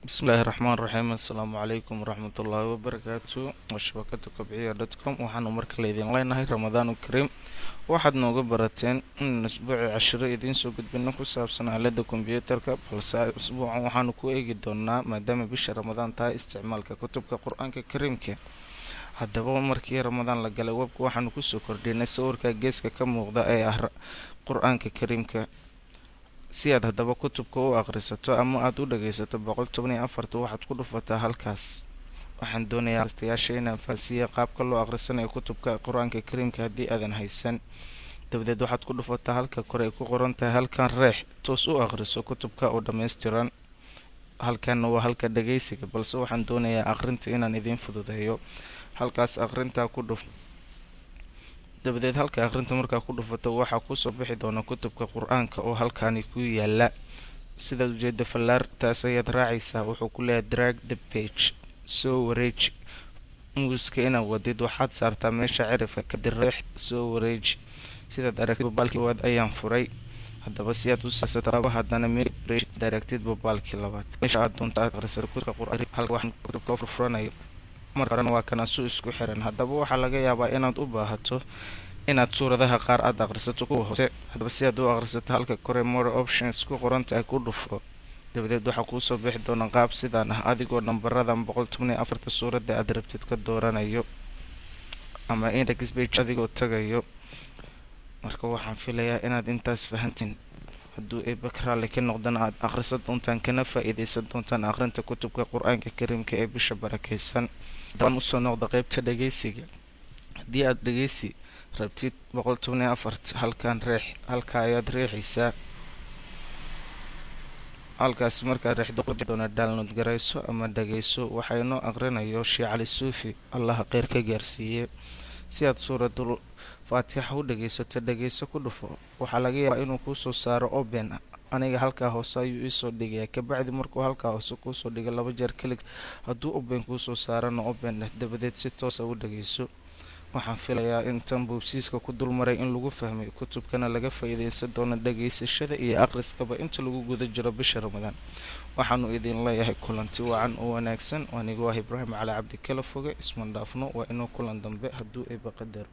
بسم الله الرحمن الرحيم. السلام عليكم ورحمة الله وبركاته. وشبكة كبعية دوتكم waxaanu markale idin leenahay Ramadaan Kariim. waxaad nooga barateen in usbuuci 10 idin soo gudbino ku saabsan aalada kombiyuutarka, balse usbuucan waxaanu ku eegi doonaa maadaama bisha Ramadaan tahay isticmaalka kutubka Qur'aanka Kariimka. haddaba markii Ramadaan la galay webka waxaanu ku soo kordhinay sawirka geeska ka muuqda ee ah Qur'aanka Kariimka. si aad haddaba kutubka u akhrisato ama aad u dhagaysato 114 waxaad ku dhufataa halkaas. waxaan doonayaa akhristayaasha inaan faahfaahiyo qaabka loo akhrisanayo kutubka Qur'aanka Kariimka haddii aadan haysan. dabadeed waxaad ku dhufataa halka kore ay ku qoran tahay halkan reex toos u akhriso kutubka oo dhammaystiran. halkanna waa halka dhagaysiga, balse waxaan doonayaa akhrinta inaan idiin fududeeyo. halkaas akhrintaa ku dhuf. dabadeed halka akhrinta markaa ku dhufato waxaa kusoo bixi doona kutubka Qur'aanka oo halkaani ku yaala. sidaad ujeeda fallaartaas ayaad raacaysaa. wuxuu ku leeyahay drag the page, soo wareeji. muuska inaad wadid waxaad saartaa meesha cirifka kadib reex soo wareeji. sidaad aragtid babaalkii waad ayaan furay. haddaba si aad u siisato haddana aragtid babaalkii labaad meesha aad doonto aad akhrisato kutubka Qur'aanka. halka waxaan kutubka furfuranayo markan waa kana soo isku xiran. haddaba waxaa laga yaabaa inaad u baahato inaad suuradaha qaar aad akhrisato kuwa hoose. haddaba si aad u akhrisato halka kore more options ku qorantahay ku dhufo. dabadeed waxaa kuusoo bixi doona qaab sidaan ah adigoo nambaradan 114 suuradda aad rabtid ka dooranayo ama index page adigoo tagayo. marka waxaan filayaa inaad intaas fahantiin. hadduu eebakraale ka noqdana aad akhrisan doontaan kana faa'iidaysan doontaan akhrinta kutubka Qur'aanka Kariimka ee bisha barakaysan. daan usoo noqda qaybta dhagaysiga. haddii aad dhagaysi rabtid 114 halkan reex, halka ayaad reexaysaa. halkaas markaad reexdo doona download garayso ama dhagayso. waxaa inoo aqrinayo Sheekh Cali Suufi, allaha khayr ka gaarsiiye. si aad suuradul Faatixa u dhagaysato dhagayso ku dhufo. waxaa laga yaabaa inuu kusoo saaro open. aniga halkaa hoose ayuu isoo dhigayaa. kabacdi markuu halkaa hoose kusoo dhigo 2 jeer kalik. hadduu open kusoo saarana open dabadeed si toosa u dhagayso. waxaan filayaa in tan buubsiiska ku dulmaray in lagu fahmay kutubkana laga faa'iidaysan doono dhagaysashada iyo akhriskaba inta lagu guda jiro bisha Ramadaan. waxaanu idin leeyahay kulanti wacan oo wanaagsan. anigu waa Ibraahim Cali Cabdi kala foge isman dhaafno waa inuu kulan dambe hadduu eeba qadaro.